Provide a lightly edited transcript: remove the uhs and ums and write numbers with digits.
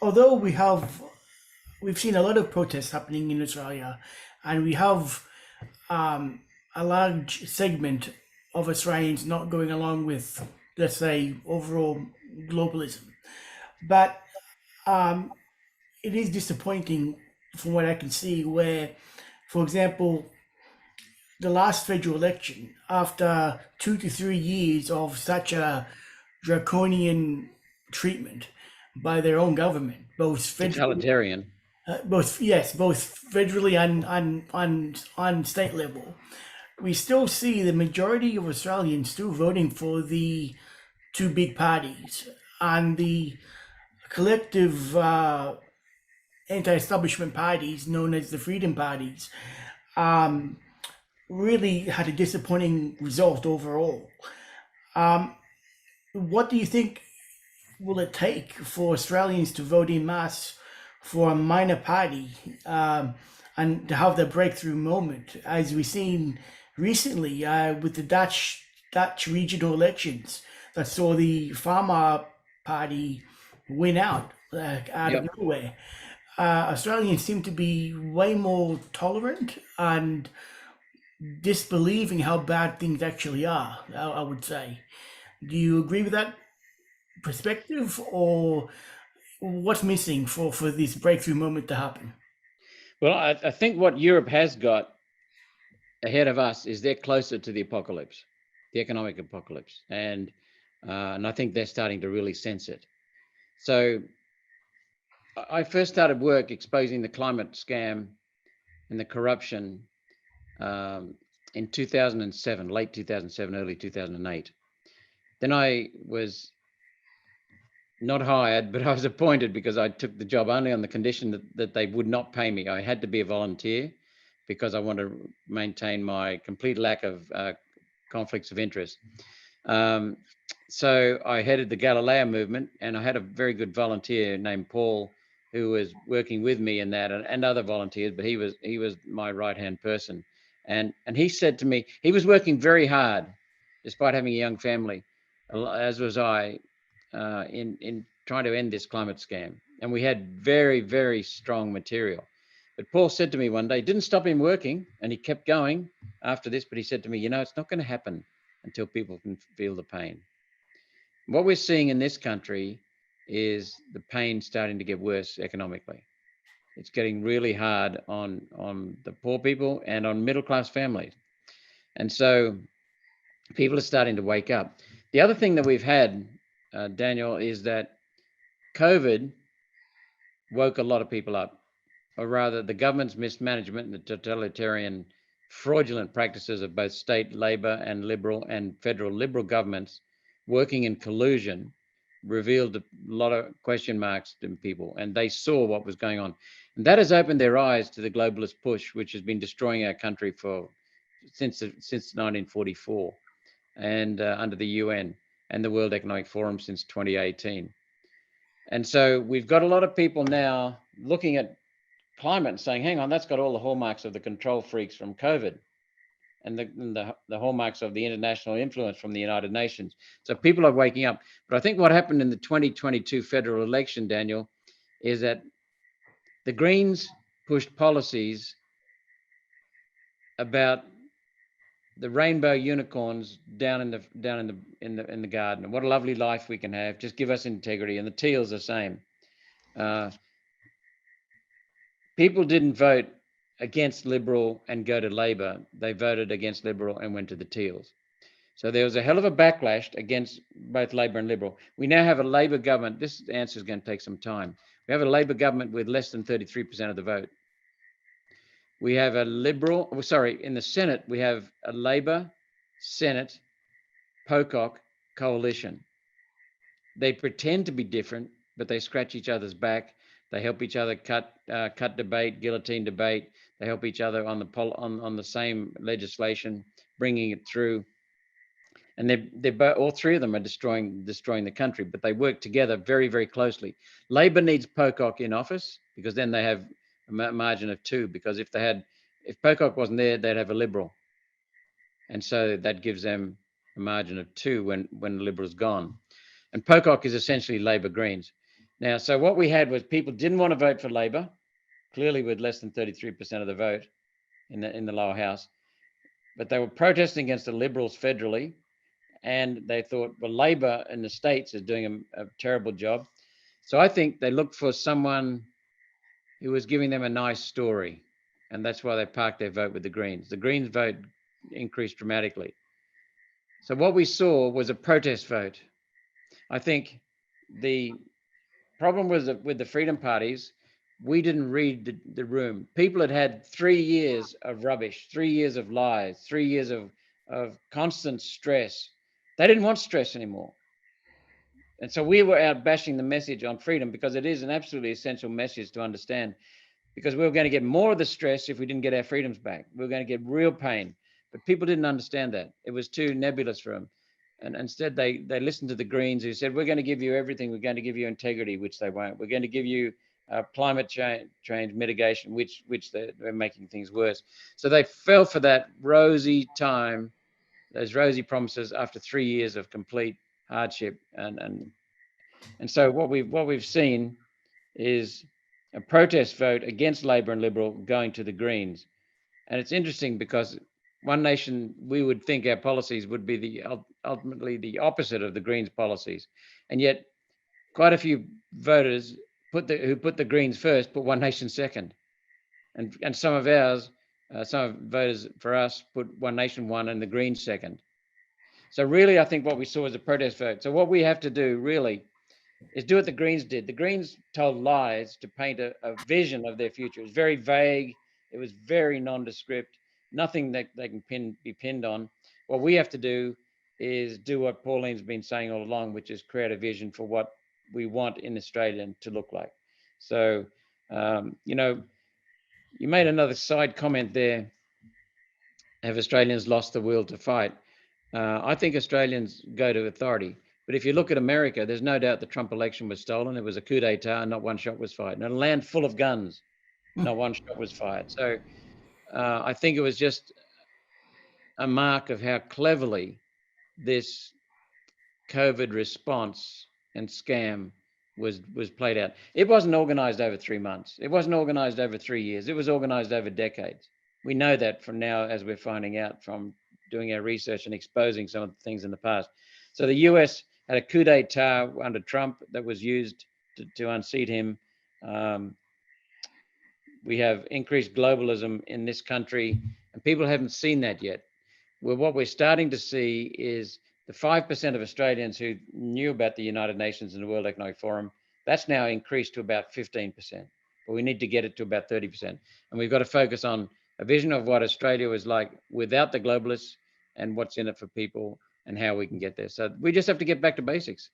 although we've seen a lot of protests happening in Australia, and we have um, a large segment of Australians not going along with, let's say, overall globalism. But um, it is disappointing from what I can see, where, for example, the last federal election, after 2 to 3 years of such a draconian treatment by their own government, both federally, Totalitarian. both federally and state level, we still see the majority of Australians still voting for the two big parties, and the collective anti-establishment parties known as the freedom parties um, really had a disappointing result overall. Um, what do you think will it take for Australians to vote in mass for a minor party, and to have the breakthrough moment, as we've seen recently with the Dutch regional elections that saw the Farmer Party win out of Yep. nowhere? Australians seem to be way more tolerant and disbelieving how bad things actually are, I would say. Do you agree with that perspective, or what's missing for this breakthrough moment to happen? Well, I think what Europe has got ahead of us is they're closer to the apocalypse, the economic apocalypse, and I think they're starting to really sense it. So I first started work exposing the climate scam and the corruption um, in 2007, late 2007, early 2008. Then I was not hired, but I was appointed because I took the job only on the condition that they would not pay me. I had to be a volunteer because I want to maintain my complete lack of conflicts of interest. Um, so I headed the Galileo movement, and I had a very good volunteer named Paul who was working with me in that, and other volunteers, but he was my right-hand person. And he said to me, he was working very hard despite having a young family, as was I, in trying to end this climate scam. And we had very, very strong material. But Paul said to me one day, didn't stop him working, and he kept going after this, but he said to me, it's not going to happen until people can feel the pain. What we're seeing in this country is the pain starting to get worse economically. It's getting really hard on the poor people and on middle class families. And so people are starting to wake up. The other thing that we've had, Daniel, is that COVID woke a lot of people up, or rather the government's mismanagement and the totalitarian fraudulent practices of both state Labor and Liberal and federal Liberal governments working in collusion revealed a lot of question marks to people, and they saw what was going on. And that has opened their eyes to the globalist push, which has been destroying our country since 1944, and under the UN and the World Economic Forum since 2018. And so we've got a lot of people now looking at climate and saying, hang on, that's got all the hallmarks of the control freaks from COVID, and the hallmarks of the international influence from the United Nations. So people are waking up. But I think what happened in the 2022 federal election, Daniel, is that the Greens pushed policies about the rainbow unicorns down in the garden, and what a lovely life we can have. Just give us integrity. And the Teals the same. People didn't vote against Liberal and go to Labor. They voted against Liberal and went to the Teals. So there was a hell of a backlash against both Labor and Liberal. We now have a Labor government. This answer is going to take some time. We have a Labor government with less than 33% of the vote. We have a Liberal, in the Senate, we have a Labor, Senate, Pocock coalition. They pretend to be different, but they scratch each other's back. They help each other cut debate, guillotine debate. They help each other on the same legislation, bringing it through. And all three of them are destroying the country, but they work together very, very closely. Labor needs Pocock in office because then they have a margin of 2. Because if Pocock wasn't there, they'd have a Liberal, and so that gives them a margin of 2 when the Liberal's gone. And Pocock is essentially Labor Greens. Now, so what we had was people didn't want to vote for Labor, clearly with less than 33% of the vote in the lower house, but they were protesting against the Liberals federally, and they thought, well, Labor in the states is doing a terrible job. So I think they looked for someone who was giving them a nice story, and that's why they parked their vote with the Greens. The Greens vote increased dramatically. So what we saw was a protest vote. I think the problem was that with the freedom parties, we didn't read the room. People had had 3 years of rubbish, 3 years of lies, 3 years of constant stress. They didn't want stress anymore. And so we were out bashing the message on freedom because it is an absolutely essential message to understand, because we were going to get more of the stress if we didn't get our freedoms back. We were going to get real pain, but people didn't understand that. It was too nebulous for them. And instead they listened to the Greens, who said, we're going to give you everything. We're going to give you integrity, which they won't. We're going to give you climate change mitigation, which they're making things worse. So they fell for that rosy time, those rosy promises after 3 years of complete hardship. And so what we've seen is a protest vote against Labor and Liberal going to the Greens. And it's interesting because One Nation, we would think our policies would be ultimately the opposite of the Greens policies. And yet quite a few voters who put the Greens first, put One Nation second. And some of ours, some voters for us put One Nation one and the Greens second. So really, I think what we saw was a protest vote. So what we have to do really is do what the Greens did. The Greens told lies to paint a vision of their future. It was very vague. It was very nondescript. Nothing that they can be pinned on. What we have to do is do what Pauline's been saying all along, which is create a vision for what we want in Australia to look like. So, you made another side comment there. Have Australians lost the will to fight? I think Australians go to authority. But if you look at America, there's no doubt the Trump election was stolen. It was a coup d'etat, and not one shot was fired. And a land full of guns, not one shot was fired. So I think it was just a mark of how cleverly this COVID response and scam was played out. It wasn't organized over 3 months. It wasn't organized over 3 years. It was organized over decades. We know that from now, as we're finding out from doing our research and exposing some of the things in the past. So the US had a coup d'etat under Trump that was used to unseat him. We have increased globalism in this country, and people haven't seen that yet. Well, what we're starting to see is the 5% of Australians who knew about the United Nations and the World Economic Forum, that's now increased to about 15%. But we need to get it to about 30%. And we've got to focus on a vision of what Australia was like without the globalists and what's in it for people and how we can get there. So we just have to get back to basics.